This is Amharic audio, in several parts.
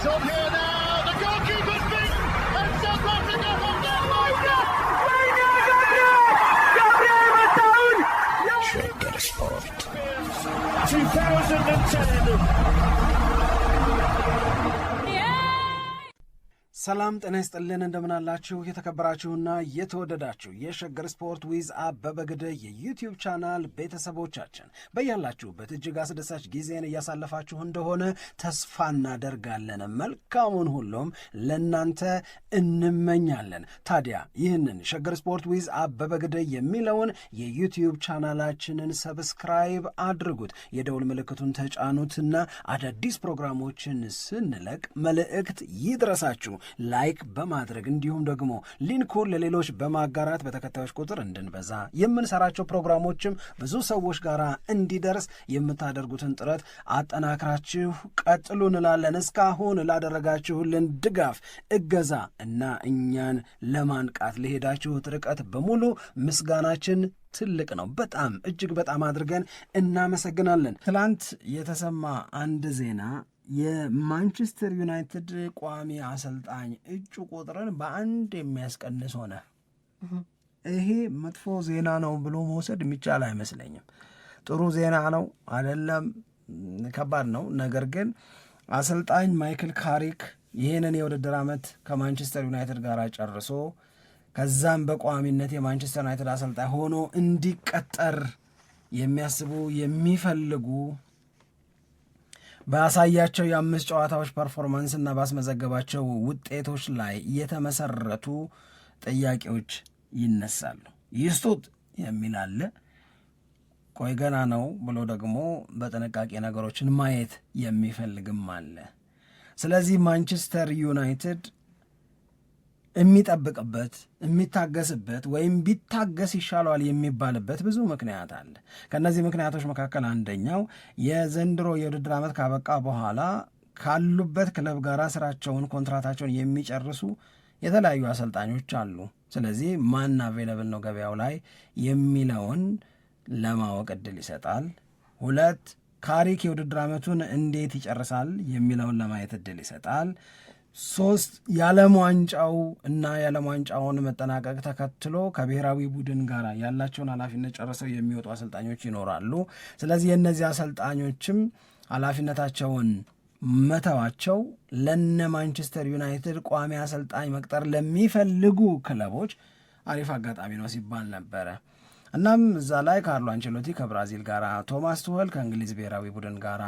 It's on here now. The goalkeeper's beaten, and South Africa have done Shagger Sport 2010. ሰላም ጤና ይስጥልን እንደምናላችሁ የተከበራችሁና የተወደዳችሁ የሸገር ስፖርት ዊዝ አበበ ግደይ የዩቲዩብ ቻናል ቤተሰቦቻችን በያላችሁበት እጅግ አስደሳች ጊዜን እያሳለፋችሁ እንደሆነ ተስፋ እናደርጋለን። መልካሙን ሁሉም ለናንተ እንመኛለን። ታዲያ ይህንን ሸገር ስፖርት ዊዝ አበበ ግደይ የሚለውን የዩቲዩብ ቻናላችንን ሰብስክራይብ አድርጉት፣ የደውል ምልክቱን ተጫኑትና አዳዲስ ፕሮግራሞችን ስንለቅ መልእክት ይድረሳችሁ። ላይክ በማድረግ እንዲሁም ደግሞ ሊንኩን ለሌሎች በማጋራት በተከታዮች ቁጥር እንድንበዛ የምንሰራቸው ፕሮግራሞችም ብዙ ሰዎች ጋር እንዲደርስ የምታደርጉትን ጥረት አጠናክራችሁ ቀጥሉ እንላለን። እስካሁን ላደረጋችሁልን ድጋፍ፣ እገዛ እና እኛን ለማንቃት ለሄዳችሁት ርቀት በሙሉ ምስጋናችን ትልቅ ነው። በጣም እጅግ በጣም አድርገን እናመሰግናለን። ትላንት የተሰማ አንድ ዜና የማንቸስተር ዩናይትድ ቋሚ አሰልጣኝ እጩ ቁጥርን በአንድ የሚያስቀንስ ሆነ። ይሄ መጥፎ ዜና ነው ብሎ መውሰድ የሚቻል አይመስለኝም። ጥሩ ዜና ነው አይደለም፣ ከባድ ነው። ነገር ግን አሰልጣኝ ማይክል ካሪክ ይህንን የውድድር ዓመት ከማንቸስተር ዩናይትድ ጋር ጨርሶ ከዛም በቋሚነት የማንቸስተር ዩናይትድ አሰልጣኝ ሆኖ እንዲቀጠር የሚያስቡ የሚፈልጉ ባሳያቸው የአምስት ጨዋታዎች ፐርፎርማንስ እና ባስመዘገባቸው ውጤቶች ላይ የተመሰረቱ ጥያቄዎች ይነሳሉ። ይስጡት የሚል አለ፣ ቆይ ገና ነው ብሎ ደግሞ በጥንቃቄ ነገሮችን ማየት የሚፈልግም አለ። ስለዚህ ማንቸስተር ዩናይትድ የሚጠብቅበት የሚታገስበት ወይም ቢታገስ ይሻለዋል የሚባልበት ብዙ ምክንያት አለ። ከእነዚህ ምክንያቶች መካከል አንደኛው የዘንድሮ የውድድር ዓመት ካበቃ በኋላ ካሉበት ክለብ ጋር ስራቸውን ኮንትራታቸውን የሚጨርሱ የተለያዩ አሰልጣኞች አሉ። ስለዚህ ማን አቬለብል ነው ገበያው ላይ የሚለውን ለማወቅ እድል ይሰጣል። ሁለት ካሪክ የውድድር ዓመቱን እንዴት ይጨርሳል የሚለውን ለማየት እድል ይሰጣል። ሶስት የዓለም ዋንጫው እና የዓለም ዋንጫውን መጠናቀቅ ተከትሎ ከብሔራዊ ቡድን ጋር ያላቸውን ኃላፊነት ጨርሰው የሚወጡ አሰልጣኞች ይኖራሉ። ስለዚህ የእነዚህ አሰልጣኞችም ኃላፊነታቸውን መተዋቸው ለነ ማንቸስተር ዩናይትድ ቋሚ አሰልጣኝ መቅጠር ለሚፈልጉ ክለቦች አሪፍ አጋጣሚ ነው ሲባል ነበረ። እናም እዛ ላይ ካርሎ አንቸሎቲ ከብራዚል ጋር፣ ቶማስ ቱኸል ከእንግሊዝ ብሔራዊ ቡድን ጋር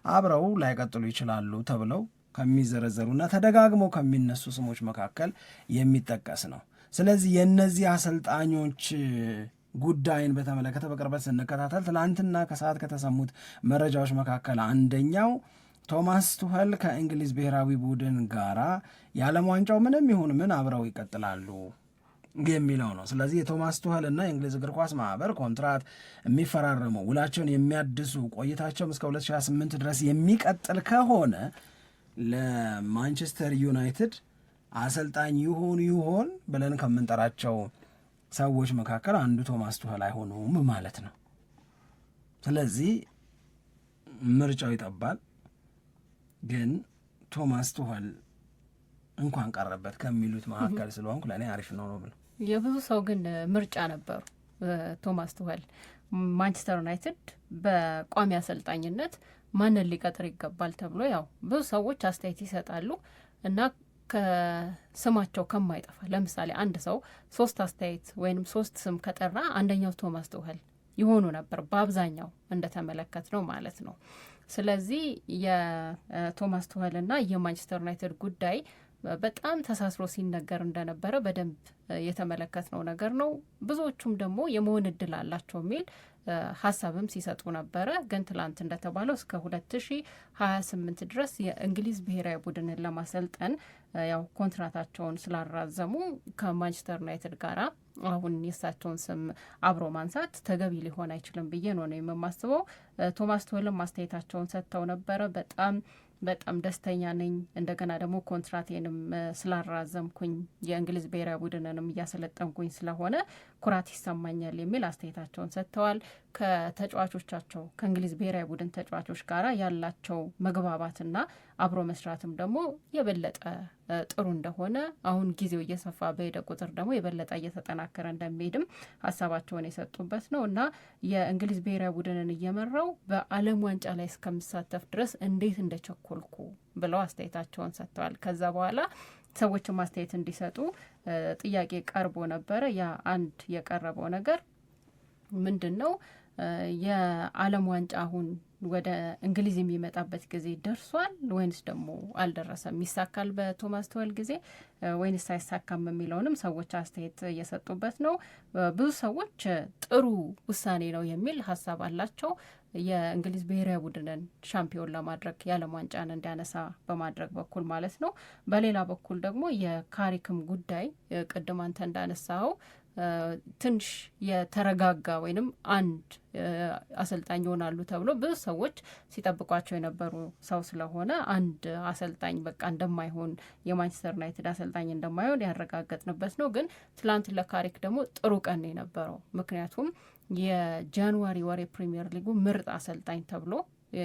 አብረው ላይቀጥሉ ይችላሉ ተብለው ከሚዘረዘሩና ተደጋግመው ከሚነሱ ስሞች መካከል የሚጠቀስ ነው። ስለዚህ የእነዚህ አሰልጣኞች ጉዳይን በተመለከተ በቅርበት ስንከታተል ትላንትና ከሰዓት ከተሰሙት መረጃዎች መካከል አንደኛው ቶማስ ቱኸል ከእንግሊዝ ብሔራዊ ቡድን ጋራ የዓለም ዋንጫው ምንም ይሁን ምን አብረው ይቀጥላሉ የሚለው ነው። ስለዚህ የቶማስ ቱኸል እና የእንግሊዝ እግር ኳስ ማህበር ኮንትራት የሚፈራረሙ ውላቸውን የሚያድሱ ቆይታቸውም እስከ 2028 ድረስ የሚቀጥል ከሆነ ለማንቸስተር ዩናይትድ አሰልጣኝ ይሆን ብለን ከምንጠራቸው ሰዎች መካከል አንዱ ቶማስ ቱኸል አይሆኑም ማለት ነው። ስለዚህ ምርጫው ይጠባል። ግን ቶማስ ቱኸል እንኳን ቀረበት ከሚሉት መካከል ስለሆንኩ ለእኔ አሪፍ ነው ብሎ የብዙ ሰው ግን ምርጫ ነበሩ። ቶማስ ቱኸል ማንቸስተር ዩናይትድ በቋሚ አሰልጣኝነት ማንን ሊቀጥር ይገባል ተብሎ ያው ብዙ ሰዎች አስተያየት ይሰጣሉ እና ከስማቸው ከማይጠፋ ለምሳሌ አንድ ሰው 3 አስተያየት ወይም 3 ስም ከጠራ አንደኛው ቶማስ ቱኸል ይሆኑ ነበር በአብዛኛው እንደተመለከት ነው ማለት ነው። ስለዚህ የቶማስ ቱኸል እና የማንቸስተር ዩናይትድ ጉዳይ በጣም ተሳስሮ ሲነገር እንደነበረ በደንብ የተመለከትነው ነገር ነው። ብዙዎቹም ደግሞ የመሆን እድል አላቸው የሚል ሀሳብም ሲሰጡ ነበረ። ግን ትላንት እንደተባለው እስከ 2028 ድረስ የእንግሊዝ ብሔራዊ ቡድንን ለማሰልጠን ያው ኮንትራታቸውን ስላራዘሙ ከማንቸስተር ዩናይትድ ጋር አሁን የእሳቸውን ስም አብሮ ማንሳት ተገቢ ሊሆን አይችልም ብዬ ነው የማስበው። ቶማስ ቱኸልም ማስተያየታቸውን ሰጥተው ነበረ። በጣም ደስተኛ ነኝ፣ እንደገና ደግሞ ኮንትራቴንም ስላራዘምኩኝ የእንግሊዝ ብሔራዊ ቡድንንም እያሰለጠንኩኝ ስለሆነ ኩራት ይሰማኛል የሚል አስተያየታቸውን ሰጥተዋል። ከተጫዋቾቻቸው ከእንግሊዝ ብሔራዊ ቡድን ተጫዋቾች ጋር ያላቸው መግባባትና አብሮ መስራትም ደግሞ የበለጠ ጥሩ እንደሆነ አሁን ጊዜው እየሰፋ በሄደ ቁጥር ደግሞ የበለጠ እየተጠናከረ እንደሚሄድም ሀሳባቸውን የሰጡበት ነው እና የእንግሊዝ ብሔራዊ ቡድንን እየመራው በዓለም ዋንጫ ላይ እስከምሳተፍ ድረስ እንዴት እንደቸኮልኩ ብለው አስተያየታቸውን ሰጥተዋል። ከዛ በኋላ ሰዎችም አስተያየት እንዲሰጡ ጥያቄ ቀርቦ ነበረ። ያ አንድ የቀረበው ነገር ምንድን ነው? የዓለም ዋንጫ አሁን ወደ እንግሊዝ የሚመጣበት ጊዜ ደርሷል ወይንስ ደግሞ አልደረሰም? ይሳካል በቶማስ ቱኸል ጊዜ ወይንስ አይሳካም የሚለውንም ሰዎች አስተያየት እየሰጡበት ነው። ብዙ ሰዎች ጥሩ ውሳኔ ነው የሚል ሀሳብ አላቸው። የእንግሊዝ ብሔራዊ ቡድንን ሻምፒዮን ለማድረግ የዓለም ዋንጫን እንዲያነሳ በማድረግ በኩል ማለት ነው። በሌላ በኩል ደግሞ የካሪክም ጉዳይ ቅድም አንተ እንዳነሳው ትንሽ የተረጋጋ ወይንም አንድ አሰልጣኝ ይሆናሉ ተብሎ ብዙ ሰዎች ሲጠብቋቸው የነበሩ ሰው ስለሆነ አንድ አሰልጣኝ በቃ እንደማይሆን የማንቸስተር ዩናይትድ አሰልጣኝ እንደማይሆን ያረጋገጥንበት ነው። ግን ትላንት ለካሪክ ደግሞ ጥሩ ቀን የነበረው ምክንያቱም የጃንዋሪ ወር የፕሪሚየር ሊጉ ምርጥ አሰልጣኝ ተብሎ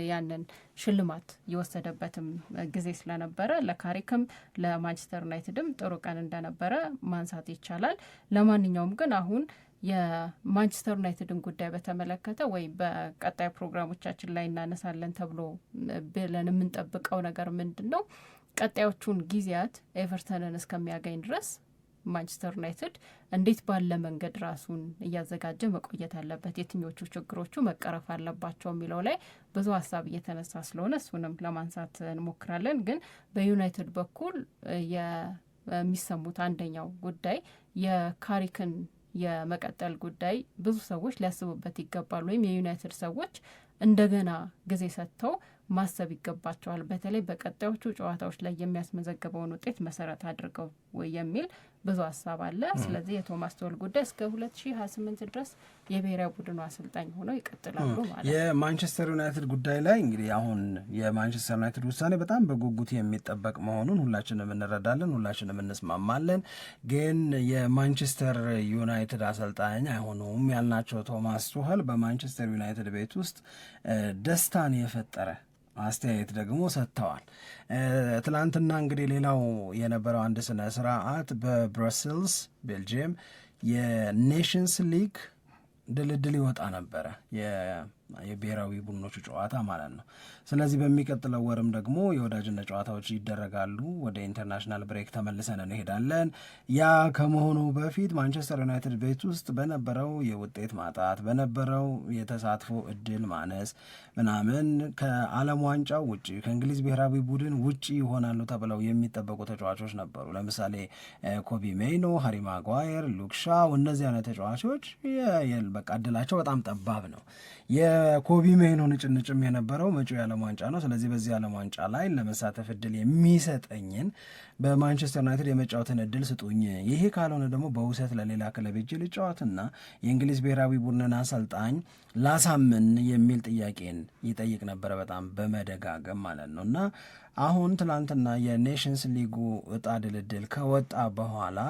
ያንን ሽልማት የወሰደበትም ጊዜ ስለነበረ ለካሪክም ለማንቸስተር ዩናይትድም ጥሩ ቀን እንደነበረ ማንሳት ይቻላል። ለማንኛውም ግን አሁን የማንቸስተር ዩናይትድን ጉዳይ በተመለከተ ወይ በቀጣይ ፕሮግራሞቻችን ላይ እናነሳለን ተብሎ ብለን የምንጠብቀው ነገር ምንድን ነው? ቀጣዮቹን ጊዜያት ኤቨርተንን እስከሚያገኝ ድረስ ማንቸስተር ዩናይትድ እንዴት ባለ መንገድ ራሱን እያዘጋጀ መቆየት አለበት፣ የትኞቹ ችግሮቹ መቀረፍ አለባቸው የሚለው ላይ ብዙ ሀሳብ እየተነሳ ስለሆነ እሱንም ለማንሳት እንሞክራለን። ግን በዩናይትድ በኩል የሚሰሙት አንደኛው ጉዳይ የካሪክን የመቀጠል ጉዳይ ብዙ ሰዎች ሊያስቡበት ይገባል፣ ወይም የዩናይትድ ሰዎች እንደገና ጊዜ ሰጥተው ማሰብ ይገባቸዋል፣ በተለይ በቀጣዮቹ ጨዋታዎች ላይ የሚያስመዘግበውን ውጤት መሰረት አድርገው የሚል ብዙ ሀሳብ አለ። ስለዚህ የቶማስ ቱኸል ጉዳይ እስከ 2028 ድረስ የብሔራዊ ቡድኑ አሰልጣኝ ሆነው ይቀጥላሉ ማለት ነው። የማንቸስተር ዩናይትድ ጉዳይ ላይ እንግዲህ አሁን የማንቸስተር ዩናይትድ ውሳኔ በጣም በጉጉት የሚጠበቅ መሆኑን ሁላችንም እንረዳለን፣ ሁላችንም እንስማማለን። ግን የማንቸስተር ዩናይትድ አሰልጣኝ አይሆኑም ያልናቸው ቶማስ ቱኸል በማንቸስተር ዩናይትድ ቤት ውስጥ ደስታን የፈጠረ አስተያየት ደግሞ ሰጥተዋል። ትናንትና እንግዲህ ሌላው የነበረው አንድ ስነ ስርዓት በብረስልስ ቤልጅየም የኔሽንስ ሊግ ድልድል ይወጣ ነበረ፣ የብሔራዊ ቡድኖቹ ጨዋታ ማለት ነው። ስለዚህ በሚቀጥለው ወርም ደግሞ የወዳጅነት ጨዋታዎች ይደረጋሉ። ወደ ኢንተርናሽናል ብሬክ ተመልሰን እንሄዳለን። ያ ከመሆኑ በፊት ማንቸስተር ዩናይትድ ቤት ውስጥ በነበረው የውጤት ማጣት፣ በነበረው የተሳትፎ እድል ማነስ ምናምን ከዓለም ዋንጫው ውጭ ከእንግሊዝ ብሔራዊ ቡድን ውጭ ይሆናሉ ተብለው የሚጠበቁ ተጫዋቾች ነበሩ። ለምሳሌ ኮቢ ሜይኖ፣ ሃሪ ማጓየር፣ ሉክ ሻው፣ እነዚህ አይነት ተጫዋቾች በቃ እድላቸው በጣም ጠባብ ነው። የኮቢ ሜይኖን ጭንጭም የነበረው መጪው የዓለም ዋንጫ ነው። ስለዚህ በዚህ የዓለም ዋንጫ ላይ ለመሳተፍ እድል የሚሰጠኝን በማንቸስተር ዩናይትድ የመጫወትን እድል ስጡኝ፣ ይሄ ካልሆነ ደግሞ በውሰት ለሌላ ክለብ ሄጄ ልጫወትና የእንግሊዝ ብሔራዊ ቡድንን አሰልጣኝ ላሳምን የሚል ጥያቄን ይጠይቅ ነበረ፣ በጣም በመደጋገም ማለት ነው። እና አሁን ትላንትና የኔሽንስ ሊጉ እጣ ድልድል ከወጣ በኋላ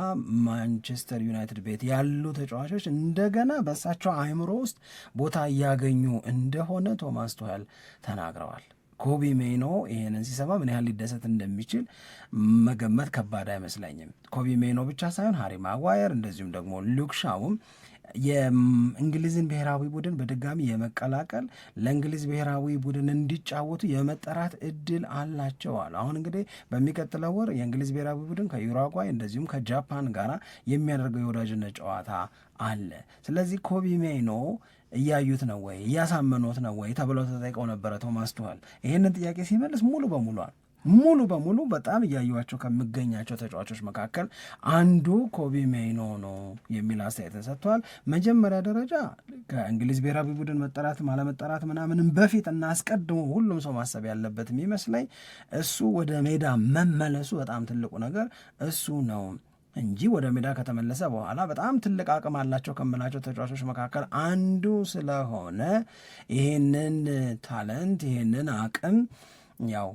ማንቸስተር ዩናይትድ ቤት ያሉ ተጫዋቾች እንደገና በእሳቸው አእምሮ ውስጥ ቦታ እያገኙ እንደሆነ ቶማስ ቱኸል ተናግረዋል። ኮቢ ሜይኖ ይሄንን ሲሰማ ምን ያህል ሊደሰት እንደሚችል መገመት ከባድ አይመስለኝም። ኮቢ ሜይኖ ብቻ ሳይሆን ሃሪ ማጓየር እንደዚሁም ደግሞ ሉክ ሻውም የእንግሊዝን ብሔራዊ ቡድን በድጋሚ የመቀላቀል ለእንግሊዝ ብሔራዊ ቡድን እንዲጫወቱ የመጠራት እድል አላቸዋል። አሁን እንግዲህ በሚቀጥለው ወር የእንግሊዝ ብሔራዊ ቡድን ከዩራጓይ እንደዚሁም ከጃፓን ጋር የሚያደርገው የወዳጅነት ጨዋታ አለ። ስለዚህ ኮቢ ሜይኖ እያዩት ነው ወይ እያሳመኑት ነው ወይ ተብለው ተጠይቀው ነበረ ቶማስ ቱኸል። ይህንን ጥያቄ ሲመልስ ሙሉ በሙሉ በጣም እያዩዋቸው ከምገኛቸው ተጫዋቾች መካከል አንዱ ኮቢ ሜይኖ ነው የሚል አስተያየትን ሰጥተዋል። መጀመሪያ ደረጃ ከእንግሊዝ ብሔራዊ ቡድን መጠራት አለመጠራት ምናምንም በፊት እና አስቀድሞ ሁሉም ሰው ማሰብ ያለበት የሚመስለኝ እሱ ወደ ሜዳ መመለሱ በጣም ትልቁ ነገር እሱ ነው እንጂ ወደ ሜዳ ከተመለሰ በኋላ በጣም ትልቅ አቅም አላቸው ከምላቸው ተጫዋቾች መካከል አንዱ ስለሆነ ይህንን ታለንት ይህንን አቅም ያው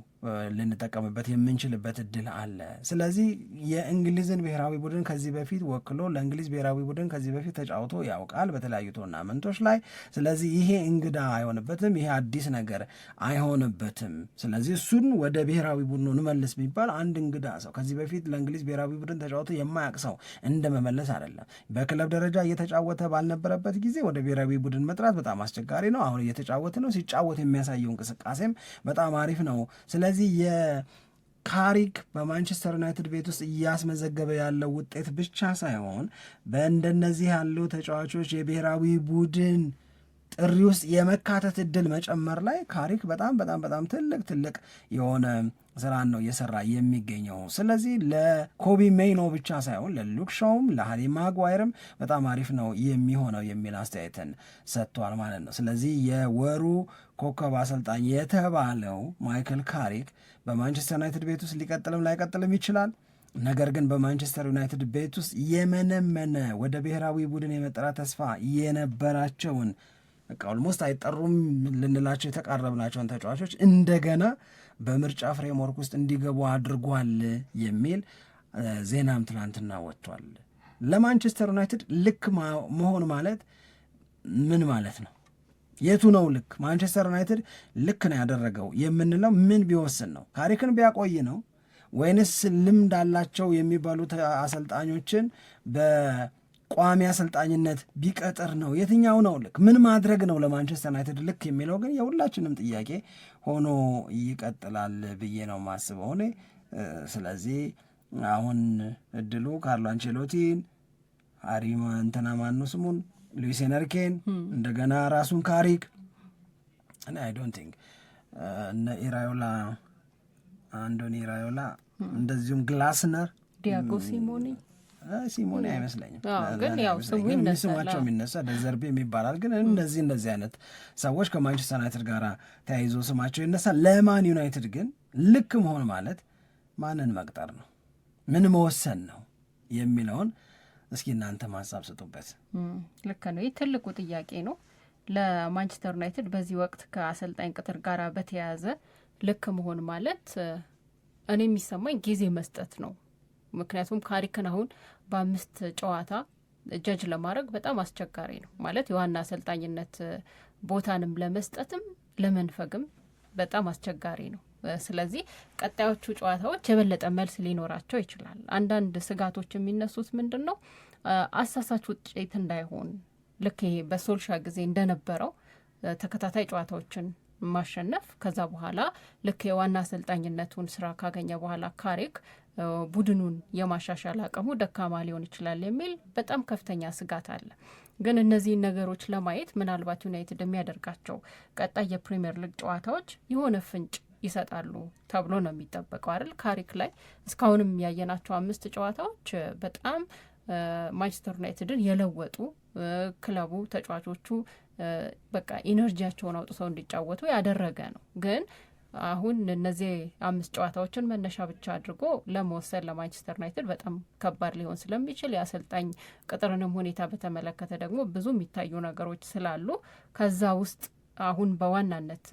ልንጠቀምበት የምንችልበት እድል አለ። ስለዚህ የእንግሊዝን ብሔራዊ ቡድን ከዚህ በፊት ወክሎ ለእንግሊዝ ብሔራዊ ቡድን ከዚህ በፊት ተጫውቶ ያውቃል በተለያዩ ቶርናመንቶች ላይ። ስለዚህ ይሄ እንግዳ አይሆንበትም፣ ይሄ አዲስ ነገር አይሆንበትም። ስለዚህ እሱን ወደ ብሔራዊ ቡድኑ እንመልስ ቢባል አንድ እንግዳ ሰው ከዚህ በፊት ለእንግሊዝ ብሔራዊ ቡድን ተጫውቶ የማያውቅ ሰው እንደ መመለስ አይደለም። በክለብ ደረጃ እየተጫወተ ባልነበረበት ጊዜ ወደ ብሔራዊ ቡድን መጥራት በጣም አስቸጋሪ ነው። አሁን እየተጫወተ ነው። ሲጫወት የሚያሳየው እንቅስቃሴም በጣም አሪፍ ነው። ስለዚህ የካሪክ በማንቸስተር ዩናይትድ ቤት ውስጥ እያስመዘገበ ያለው ውጤት ብቻ ሳይሆን በእንደነዚህ ያሉ ተጫዋቾች የብሔራዊ ቡድን ጥሪ ውስጥ የመካተት እድል መጨመር ላይ ካሪክ በጣም በጣም በጣም ትልቅ የሆነ ስራን ነው እየሰራ የሚገኘው። ስለዚህ ለኮቢ ሜይኖ ብቻ ሳይሆን ለሉክ ሾውም ለሃሪ ማጓየርም በጣም አሪፍ ነው የሚሆነው የሚል አስተያየትን ሰጥቷል ማለት ነው። ስለዚህ የወሩ ኮከብ አሰልጣኝ የተባለው ማይክል ካሪክ በማንቸስተር ዩናይትድ ቤት ውስጥ ሊቀጥልም ላይቀጥልም ይችላል። ነገር ግን በማንቸስተር ዩናይትድ ቤት ውስጥ የመነመነ ወደ ብሔራዊ ቡድን የመጠራት ተስፋ የነበራቸውን ኦልሞስት አይጠሩም ልንላቸው የተቃረብናቸውን ተጫዋቾች እንደገና በምርጫ ፍሬምወርክ ውስጥ እንዲገቡ አድርጓል የሚል ዜናም ትናንትና ወጥቷል። ለማንቸስተር ዩናይትድ ልክ መሆን ማለት ምን ማለት ነው? የቱ ነው ልክ? ማንቸስተር ዩናይትድ ልክ ነው ያደረገው የምንለው ምን ቢወስን ነው? ካሪክን ቢያቆይ ነው ወይንስ ልምድ አላቸው የሚባሉት አሰልጣኞችን በቋሚ አሰልጣኝነት ቢቀጥር ነው? የትኛው ነው ልክ? ምን ማድረግ ነው ለማንቸስተር ዩናይትድ ልክ የሚለው ግን የሁላችንም ጥያቄ ሆኖ ይቀጥላል ብዬ ነው ማስበው እኔ። ስለዚህ አሁን እድሉ ካርሎ አንቼሎቲን፣ ሃሪ እንትና ማኑ ስሙን ሉዊስ ኤንሪኬን እንደገና ራሱን ካሪክ እኔ አይ ዶንት ቲንክ እነ ኢራዮላ አንዶኒ ኢራዮላ እንደዚሁም ግላስነር ዲያጎ ሲሞኔ አይመስለኝም፣ ግን ያው ስማቸው የሚነሳ ደዘርቤ የሚባላል። ግን እንደዚህ አይነት ሰዎች ከማንቸስተር ዩናይትድ ጋር ተያይዞ ስማቸው ይነሳል። ለማን ዩናይትድ ግን ልክ መሆን ማለት ማንን መቅጠር ነው፣ ምን መወሰን ነው የሚለውን እስኪ እናንተ ማሳብ ስጡበት። ልክ ነው። ይህ ትልቁ ጥያቄ ነው ለማንቸስተር ዩናይትድ በዚህ ወቅት ከአሰልጣኝ ቅጥር ጋር በተያያዘ ልክ መሆን ማለት እኔ የሚሰማኝ ጊዜ መስጠት ነው። ምክንያቱም ካሪክን አሁን በ5 ጨዋታ ጀጅ ለማድረግ በጣም አስቸጋሪ ነው ማለት የዋና አሰልጣኝነት ቦታንም ለመስጠትም ለመንፈግም በጣም አስቸጋሪ ነው። ስለዚህ ቀጣዮቹ ጨዋታዎች የበለጠ መልስ ሊኖራቸው ይችላል። አንዳንድ ስጋቶች የሚነሱት ምንድን ነው አሳሳች ውጤት እንዳይሆን ልክ ይሄ በሶልሻ ጊዜ እንደነበረው ተከታታይ ጨዋታዎችን ማሸነፍ ከዛ በኋላ ልክ የዋና አሰልጣኝነቱን ስራ ካገኘ በኋላ ካሪክ ቡድኑን የማሻሻል አቅሙ ደካማ ሊሆን ይችላል የሚል በጣም ከፍተኛ ስጋት አለ። ግን እነዚህን ነገሮች ለማየት ምናልባት ዩናይትድ የሚያደርጋቸው ቀጣይ የፕሪሚየር ሊግ ጨዋታዎች የሆነ ፍንጭ ይሰጣሉ ተብሎ ነው የሚጠበቀው አይደል? ካሪክ ላይ እስካሁንም ያየናቸው 5 ጨዋታዎች በጣም ማንቸስተር ዩናይትድን የለወጡ ክለቡ ተጫዋቾቹ በቃ ኢነርጂያቸውን አውጥተው እንዲጫወቱ ያደረገ ነው። ግን አሁን እነዚህ 5 ጨዋታዎችን መነሻ ብቻ አድርጎ ለመወሰን ለማንቸስተር ዩናይትድ በጣም ከባድ ሊሆን ስለሚችል የአሰልጣኝ ቅጥርንም ሁኔታ በተመለከተ ደግሞ ብዙ የሚታዩ ነገሮች ስላሉ ከዛ ውስጥ አሁን በዋናነት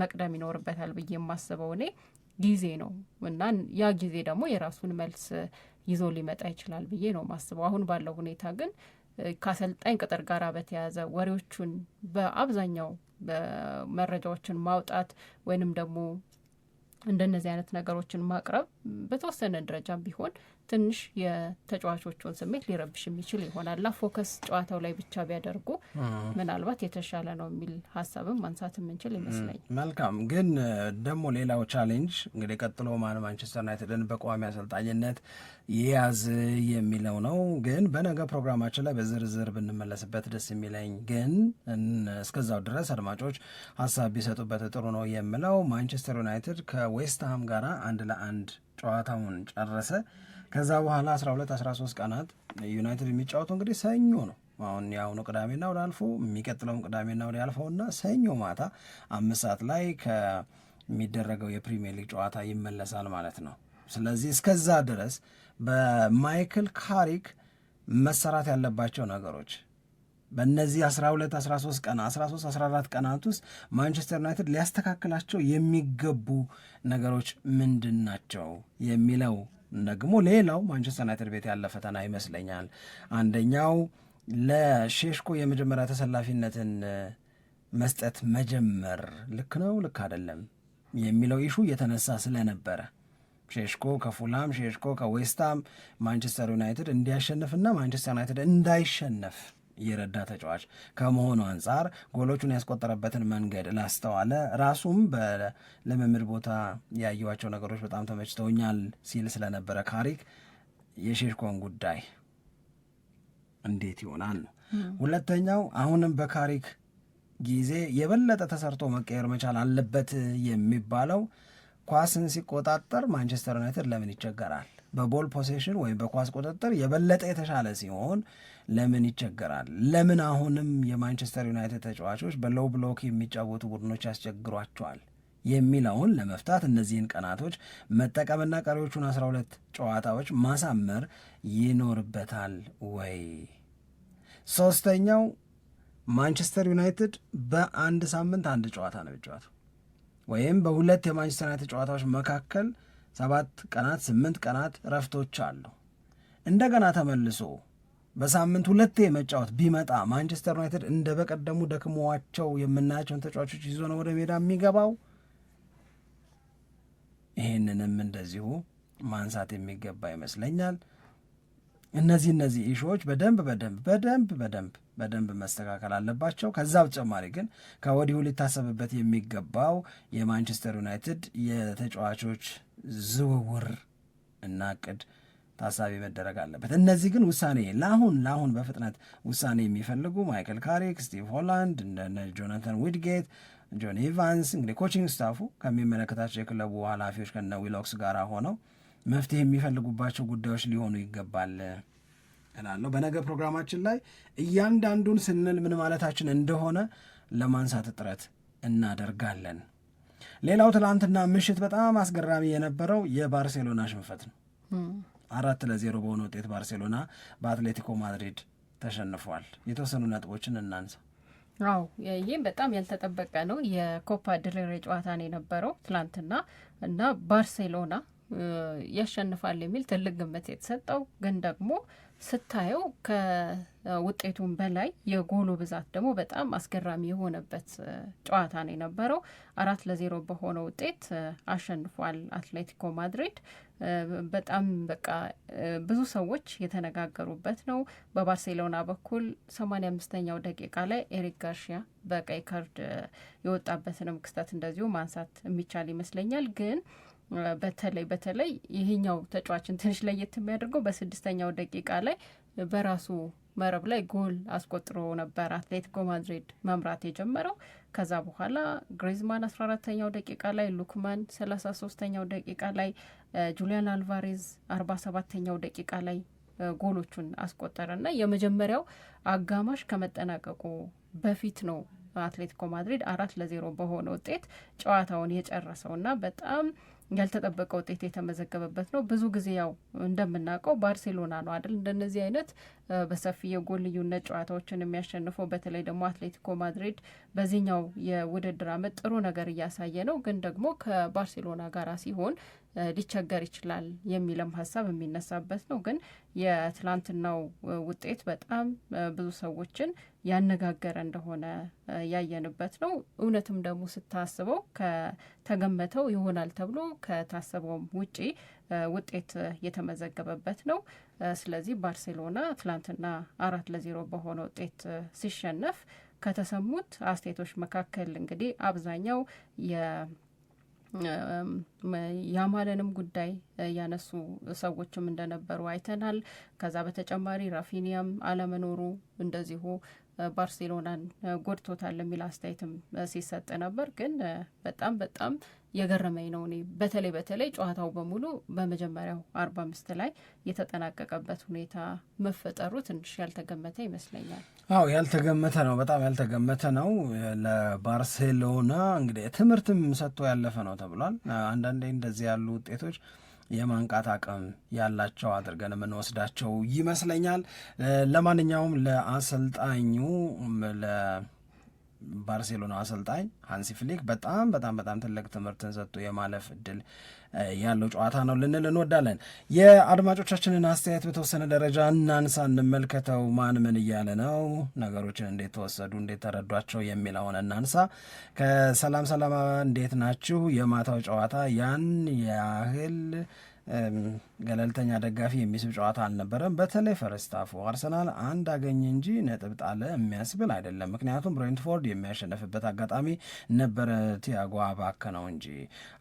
መቅደም ይኖርበታል ብዬ የማስበው እኔ ጊዜ ነው እና ያ ጊዜ ደግሞ የራሱን መልስ ይዞ ሊመጣ ይችላል ብዬ ነው ማስበው። አሁን ባለው ሁኔታ ግን ከአሰልጣኝ ቅጥር ጋር በተያያዘ ወሬዎቹን በአብዛኛው በመረጃዎችን ማውጣት ወይንም ደግሞ እንደነዚህ አይነት ነገሮችን ማቅረብ በተወሰነ ደረጃም ቢሆን ትንሽ የተጫዋቾቹን ስሜት ሊረብሽ የሚችል ይሆናልና ፎከስ ጨዋታው ላይ ብቻ ቢያደርጉ ምናልባት የተሻለ ነው የሚል ሀሳብም ማንሳት የምንችል ይመስለኝ። መልካም። ግን ደግሞ ሌላው ቻሌንጅ እንግዲህ ቀጥሎ ማንቸስተር ዩናይትድን በቋሚ አሰልጣኝነት የያዝ የሚለው ነው። ግን በነገ ፕሮግራማችን ላይ በዝርዝር ብንመለስበት ደስ የሚለኝ ግን እስከዛው ድረስ አድማጮች ሀሳብ ቢሰጡበት ጥሩ ነው የምለው ማንቸስተር ዩናይትድ ከዌስትሃም ጋር 1-1 ጨዋታውን ጨረሰ። ከዛ በኋላ 12-13 ቀናት ዩናይትድ የሚጫወቱ እንግዲህ ሰኞ ነው። አሁን የአሁኑ ቅዳሜና ወደ አልፎ የሚቀጥለውም ቅዳሜና ወደ አልፎና ሰኞ ማታ 5 ሰዓት ላይ ከሚደረገው የፕሪሚየር ሊግ ጨዋታ ይመለሳል ማለት ነው። ስለዚህ እስከዛ ድረስ በማይክል ካሪክ መሰራት ያለባቸው ነገሮች በእነዚህ 12 13 ቀን 13 14 ቀናት ውስጥ ማንቸስተር ዩናይትድ ሊያስተካክላቸው የሚገቡ ነገሮች ምንድን ናቸው የሚለው ደግሞ ሌላው ማንቸስተር ዩናይትድ ቤት ያለ ፈተና ይመስለኛል። አንደኛው ለሼሽኮ የመጀመሪያ ተሰላፊነትን መስጠት መጀመር ልክ ነው ልክ አይደለም የሚለው ኢሹ የተነሳ ስለነበረ ሼሽኮ ከፉላም ሼሽኮ ከዌስትሃም ማንቸስተር ዩናይትድ እንዲያሸንፍና ማንቸስተር ዩናይትድ እንዳይሸነፍ የረዳ ተጫዋች ከመሆኑ አንጻር ጎሎቹን ያስቆጠረበትን መንገድ ላስተዋለ ራሱም በልምምድ ቦታ ያየዋቸው ነገሮች በጣም ተመችተውኛል ሲል ስለነበረ ካሪክ የሼሽኮን ጉዳይ እንዴት ይሆናል ነው። ሁለተኛው አሁንም በካሪክ ጊዜ የበለጠ ተሰርቶ መቀየር መቻል አለበት የሚባለው ኳስን ሲቆጣጠር ማንቸስተር ዩናይትድ ለምን ይቸገራል? በቦል ፖሴሽን ወይም በኳስ ቁጥጥር የበለጠ የተሻለ ሲሆን ለምን ይቸገራል? ለምን አሁንም የማንቸስተር ዩናይትድ ተጫዋቾች በሎው ብሎክ የሚጫወቱ ቡድኖች ያስቸግሯቸዋል የሚለውን ለመፍታት እነዚህን ቀናቶች መጠቀምና ቀሪዎቹን 12 ጨዋታዎች ማሳመር ይኖርበታል ወይ? ሶስተኛው ማንቸስተር ዩናይትድ በአንድ ሳምንት አንድ ጨዋታ ነው የሚጫወተው ወይም በሁለት የማንቸስተር ዩናይትድ ጨዋታዎች መካከል 7 ቀናት 8 ቀናት ረፍቶች አሉ። እንደገና ተመልሶ በሳምንት ሁለቴ መጫወት ቢመጣ ማንቸስተር ዩናይትድ እንደ በቀደሙ ደክሟቸው የምናያቸውን ተጫዋቾች ይዞ ነው ወደ ሜዳ የሚገባው። ይህንንም እንደዚሁ ማንሳት የሚገባ ይመስለኛል። እነዚህ ኢሹዎች በደንብ መስተካከል አለባቸው። ከዛ በተጨማሪ ግን ከወዲሁ ሊታሰብበት የሚገባው የማንቸስተር ዩናይትድ የተጫዋቾች ዝውውር እና እቅድ ታሳቢ መደረግ አለበት። እነዚህ ግን ውሳኔ ለአሁን በፍጥነት ውሳኔ የሚፈልጉ ማይክል ካሪክ፣ ስቲቭ ሆላንድ፣ እንደነ ጆናታን ዊድጌት፣ ጆን ኢቫንስ እንግዲህ ኮቺንግ ስታፉ ከሚመለከታቸው የክለቡ ኃላፊዎች ከነ ዊሎክስ ጋር ሆነው መፍትሄ የሚፈልጉባቸው ጉዳዮች ሊሆኑ ይገባል እላለሁ። በነገ ፕሮግራማችን ላይ እያንዳንዱን ስንል ምን ማለታችን እንደሆነ ለማንሳት ጥረት እናደርጋለን። ሌላው ትላንትና ምሽት በጣም አስገራሚ የነበረው የባርሴሎና ሽንፈት ነው። 4-0 በሆነ ውጤት ባርሴሎና በአትሌቲኮ ማድሪድ ተሸንፏል። የተወሰኑ ነጥቦችን እናንሳ። አው ይህም በጣም ያልተጠበቀ ነው። የኮፓ ድሬሬ ጨዋታ ነው የነበረው ትላንትና እና ባርሴሎና ያሸንፋል የሚል ትልቅ ግምት የተሰጠው ግን ደግሞ ስታየው ከውጤቱም በላይ የጎሉ ብዛት ደግሞ በጣም አስገራሚ የሆነበት ጨዋታ ነው የነበረው። 4-0 በሆነ ውጤት አሸንፏል አትሌቲኮ ማድሪድ። በጣም በቃ ብዙ ሰዎች የተነጋገሩበት ነው። በባርሴሎና በኩል 85ኛው ደቂቃ ላይ ኤሪክ ጋርሺያ በቀይ ካርድ የወጣበትንም ክስተት እንደዚሁ ማንሳት የሚቻል ይመስለኛል። ግን በተለይ ይህኛው ተጫዋችን ትንሽ ለየት የሚያደርገው በ6ኛው ደቂቃ ላይ በራሱ መረብ ላይ ጎል አስቆጥሮ ነበር አትሌቲኮ ማድሪድ መምራት የጀመረው። ከዛ በኋላ ግሪዝማን 14ኛው ደቂቃ ላይ፣ ሉክማን 33ኛው ደቂቃ ላይ፣ ጁሊያን አልቫሬዝ 47ኛው ደቂቃ ላይ ጎሎቹን አስቆጠረና የመጀመሪያው አጋማሽ ከመጠናቀቁ በፊት ነው አትሌቲኮ ማድሪድ 4-0 በሆነ ውጤት ጨዋታውን የጨረሰውና በጣም ያልተጠበቀ ውጤት የተመዘገበበት ነው። ብዙ ጊዜ ያው እንደምናውቀው ባርሴሎና ነው አይደል እንደነዚህ አይነት በሰፊ የጎል ልዩነት ጨዋታዎችን የሚያሸንፈው። በተለይ ደግሞ አትሌቲኮ ማድሪድ በዚህኛው የውድድር ዓመት ጥሩ ነገር እያሳየ ነው፣ ግን ደግሞ ከባርሴሎና ጋር ሲሆን ሊቸገር ይችላል የሚልም ሀሳብ የሚነሳበት ነው። ግን የትላንትናው ውጤት በጣም ብዙ ሰዎችን ያነጋገረ እንደሆነ ያየንበት ነው። እውነትም ደግሞ ስታስበው ከተገመተው ይሆናል ተብሎ ከታሰበውም ውጪ ውጤት የተመዘገበበት ነው። ስለዚህ ባርሴሎና ትላንትና 4-0 በሆነ ውጤት ሲሸነፍ ከተሰሙት አስተያየቶች መካከል እንግዲህ አብዛኛው ያማለንም ጉዳይ ያነሱ ሰዎችም እንደነበሩ አይተናል። ከዛ በተጨማሪ ራፊኒያም አለመኖሩ እንደዚሁ ባርሴሎናን ጎድቶታል የሚል አስተያየትም ሲሰጥ ነበር። ግን በጣም የገረመኝ ነው እኔ በተለይ ጨዋታው በሙሉ በመጀመሪያው 45 ላይ የተጠናቀቀበት ሁኔታ መፈጠሩ ትንሽ ያልተገመተ ይመስለኛል። አዎ ያልተገመተ ነው፣ በጣም ያልተገመተ ነው። ለባርሴሎና እንግዲህ ትምህርትም ሰጥቶ ያለፈ ነው ተብሏል። አንዳንዴ እንደዚህ ያሉ ውጤቶች የማንቃት አቅም ያላቸው አድርገን የምንወስዳቸው ይመስለኛል። ለማንኛውም ለአሰልጣኙ ባርሴሎና አሰልጣኝ ሃንሲ ፍሊክ በጣም በጣም በጣም ትልቅ ትምህርትን ሰጥቶ የማለፍ እድል ያለው ጨዋታ ነው ልንል እንወዳለን። የአድማጮቻችንን አስተያየት በተወሰነ ደረጃ እናንሳ፣ እንመልከተው። ማን ምን እያለ ነው፣ ነገሮችን እንዴት ተወሰዱ፣ እንዴት ተረዷቸው የሚለውን እናንሳ። ከሰላም ሰላም፣ እንዴት ናችሁ? የማታው ጨዋታ ያን ያህል ገለልተኛ ደጋፊ የሚስብ ጨዋታ አልነበረም። በተለይ ፈርስታፉ አርሰናል አንድ አገኘ እንጂ ነጥብ ጣለ የሚያስብል አይደለም። ምክንያቱም ብሬንትፎርድ የሚያሸነፍበት አጋጣሚ ነበረ፣ ቲያጎ አባከነው እንጂ።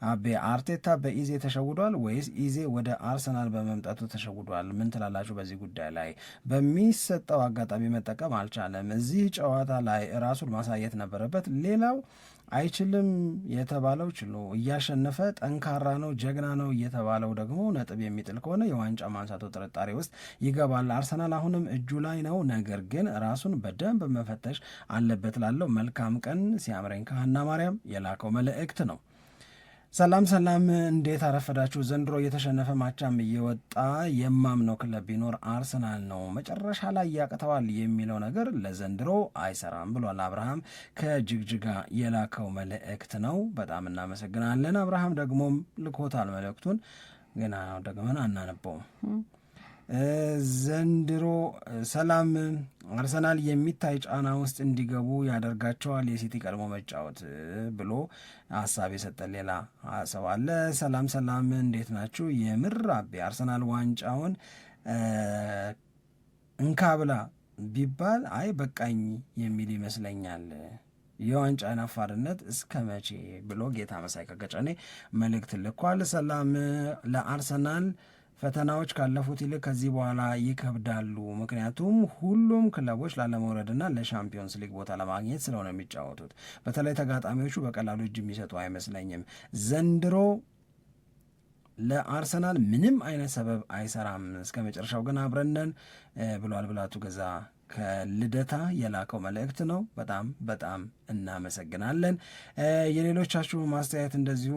አቤ አርቴታ በኢዜ ተሸውዷል ወይስ ኢዜ ወደ አርሰናል በመምጣቱ ተሸውዷል? ምን ትላላችሁ በዚህ ጉዳይ ላይ? በሚሰጠው አጋጣሚ መጠቀም አልቻለም። እዚህ ጨዋታ ላይ ራሱን ማሳየት ነበረበት። ሌላው አይችልም የተባለው ችሎ እያሸነፈ ጠንካራ ነው ጀግና ነው እየተባለው ደግሞ ነጥብ የሚጥል ከሆነ የዋንጫ ማንሳቱ ጥርጣሬ ውስጥ ይገባል። አርሰናል አሁንም እጁ ላይ ነው፣ ነገር ግን ራሱን በደንብ መፈተሽ አለበት። ላለው መልካም ቀን ሲያምረኝ ከሀና ማርያም የላከው መልእክት ነው። ሰላም ሰላም፣ እንዴት አረፈዳችሁ? ዘንድሮ እየተሸነፈ ማቻም እየወጣ የማምነው ክለብ ቢኖር አርሰናል ነው። መጨረሻ ላይ ያቅተዋል የሚለው ነገር ለዘንድሮ አይሰራም ብሏል አብርሃም ከጅግጅጋ የላከው መልእክት ነው። በጣም እናመሰግናለን። አብርሃም ደግሞም ልኮታል መልእክቱን፣ ግን ደግመን አናነበውም። ዘንድሮ ሰላም አርሰናል የሚታይ ጫና ውስጥ እንዲገቡ ያደርጋቸዋል የሲቲ ቀድሞ መጫወት ብሎ ሀሳብ የሰጠን ሌላ ሰው አለ። ሰላም ሰላም፣ እንዴት ናችሁ? የምር አቤ አርሰናል ዋንጫውን እንካ ብላ ቢባል አይ በቃኝ የሚል ይመስለኛል። የዋንጫ ናፋርነት እስከ መቼ ብሎ ጌታ መሳይ ከገጨኔ መልእክት ልኳል። ሰላም ለአርሰናል ፈተናዎች ካለፉት ይልቅ ከዚህ በኋላ ይከብዳሉ። ምክንያቱም ሁሉም ክለቦች ላለመውረድና ለሻምፒዮንስ ሊግ ቦታ ለማግኘት ስለሆነ የሚጫወቱት። በተለይ ተጋጣሚዎቹ በቀላሉ እጅ የሚሰጡ አይመስለኝም። ዘንድሮ ለአርሰናል ምንም አይነት ሰበብ አይሰራም። እስከ መጨረሻው ግን አብረነን ብሏል። ብላቱ ገዛ ከልደታ የላከው መልእክት ነው። በጣም በጣም እናመሰግናለን። የሌሎቻችሁ ማስተያየት እንደዚሁ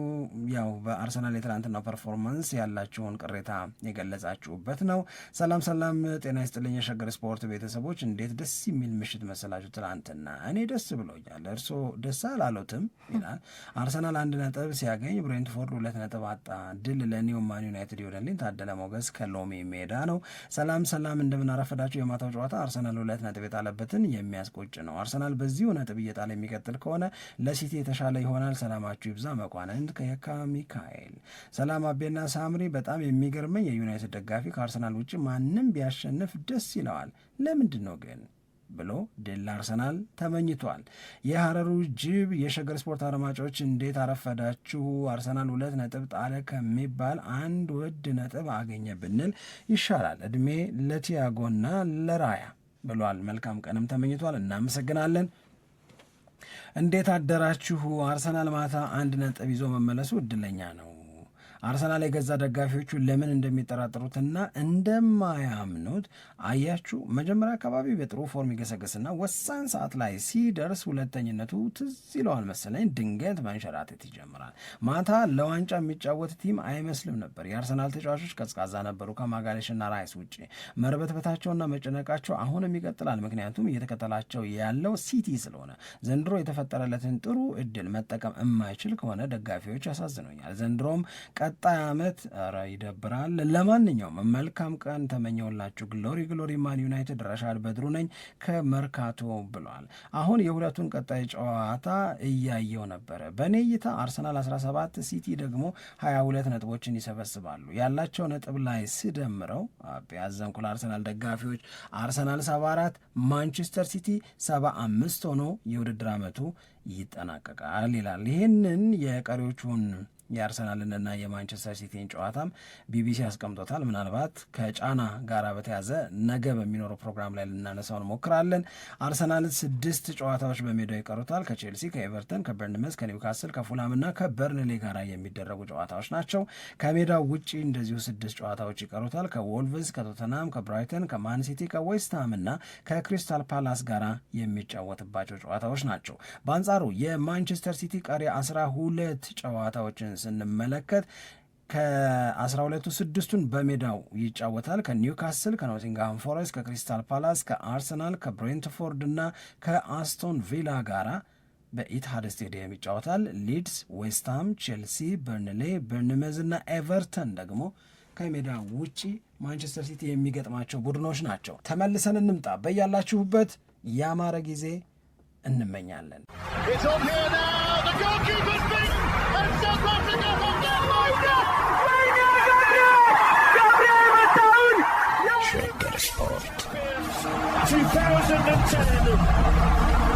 ያው በአርሰናል የትላንትና ፐርፎርማንስ ያላችሁን ቅሬታ የገለጻችሁበት ነው። ሰላም ሰላም፣ ጤና ይስጥልኝ የሸገር ስፖርት ቤተሰቦች፣ እንዴት ደስ የሚል ምሽት መሰላችሁ ትላንትና። እኔ ደስ ብሎኛል፣ እርስዎ ደስ አላሉትም ይላል። አርሰናል 1 ነጥብ ሲያገኝ ብሬንትፎርድ 2 ነጥብ አጣ። ድል ለኒው ማን ዩናይትድ ይሆንልኝ። ታደለ ሞገስ ከሎሚ ሜዳ ነው። ሰላም ሰላም፣ እንደምናረፈዳችሁ። የማታው ጨዋታ አርሰናል 2 ነጥብ የጣለበትን የሚያስቆጭ ነው። አርሰናል በዚሁ ነጥብ እየጣለ የሚቀጥል ከሆነ ለሲቲ የተሻለ ይሆናል። ሰላማችሁ ይብዛ። መኳንንት ከየካ ሚካኤል። ሰላም አቤና ሳምሪ። በጣም የሚገርመኝ የዩናይትድ ደጋፊ ከአርሰናል ውጭ ማንም ቢያሸንፍ ደስ ይለዋል፣ ለምንድን ነው ግን ብሎ ድል አርሰናል ተመኝቷል። የሐረሩ ጅብ የሸገር ስፖርት አድማጮች እንዴት አረፈዳችሁ? አርሰናል 2 ነጥብ ጣለ ከሚባል 1 ውድ ነጥብ አገኘ ብንል ይሻላል። እድሜ ለቲያጎና ለራያ ብሏል። መልካም ቀንም ተመኝቷል። እናመሰግናለን። እንዴት አደራችሁ? አርሰናል ማታ 1 ነጥብ ይዞ መመለሱ እድለኛ ነው። አርሰናል የገዛ ደጋፊዎቹ ለምን እንደሚጠራጠሩትና እንደማያምኑት አያችሁ። መጀመሪያ አካባቢ በጥሩ ፎርም ይገሰገስና ወሳኝ ሰዓት ላይ ሲደርስ ሁለተኝነቱ ትዝ ይለዋል መሰለኝ፣ ድንገት መንሸራተት ይጀምራል። ማታ ለዋንጫ የሚጫወት ቲም አይመስልም ነበር። የአርሰናል ተጫዋቾች ቀዝቃዛ ነበሩ ከማጋሌሽና ራይስ ውጭ። መርበትበታቸውና መጨነቃቸው አሁንም ይቀጥላል። ምክንያቱም እየተከተላቸው ያለው ሲቲ ስለሆነ። ዘንድሮ የተፈጠረለትን ጥሩ እድል መጠቀም የማይችል ከሆነ ደጋፊዎች ያሳዝኑኛል። ዘንድሮም ቀጣይ ዓመት ኧረ ይደብራል። ለማንኛውም መልካም ቀን ተመኘውላችሁ። ግሎሪ ማን ዩናይትድ። ረሻድ በድሩ ነኝ ከመርካቶ ብሏል። አሁን የሁለቱን ቀጣይ ጨዋታ እያየው ነበረ። በእኔ እይታ አርሰናል 17 ሲቲ ደግሞ 22 ነጥቦችን ይሰበስባሉ። ያላቸው ነጥብ ላይ ስደምረው ያዘንኩ ለአርሰናል ደጋፊዎች አርሰናል 74 ማንቸስተር ሲቲ 75 ሆኖ የውድድር ዓመቱ ይጠናቀቃል ይላል። ይህንን የቀሪዎቹን የአርሰናልና የማንቸስተር ሲቲን ጨዋታም ቢቢሲ ያስቀምጦታል። ምናልባት ከጫና ጋር በተያዘ ነገ በሚኖረው ፕሮግራም ላይ ልናነሳው እንሞክራለን። አርሰናል 6 ጨዋታዎች በሜዳው ይቀሩታል። ከቼልሲ፣ ከኤቨርተን፣ ከበርንመዝ፣ ከኒውካስል፣ ከፉላምና ከበርንሌ ጋር የሚደረጉ ጨዋታዎች ናቸው። ከሜዳው ውጭ እንደዚሁ 6 ጨዋታዎች ይቀሩታል። ከዎልቭስ፣ ከቶተናም፣ ከብራይተን፣ ከማንሲቲ፣ ከዌስትሃምና ከክሪስታል ፓላስ ጋር የሚጫወትባቸው ጨዋታዎች ናቸው። በአንጻሩ የማንቸስተር ሲቲ ቀሪ 12 ጨዋታዎችን ስንመለከት ከ12ቱ 6ቱን በሜዳው ይጫወታል። ከኒውካስል፣ ከኖቲንግሃም ፎረስት፣ ከክሪስታል ፓላስ፣ ከአርሰናል፣ ከብሬንትፎርድ እና ከአስቶን ቪላ ጋራ በኢትሃድ ስቴዲየም ይጫወታል። ሊድስ፣ ዌስትሃም፣ ቼልሲ፣ በርንሌ፣ በርንመዝ እና ኤቨርተን ደግሞ ከሜዳ ውጪ ማንቸስተር ሲቲ የሚገጥማቸው ቡድኖች ናቸው። ተመልሰን እንምጣ። በያላችሁበት ያማረ ጊዜ እንመኛለን። ሸገር ስፖርት 2010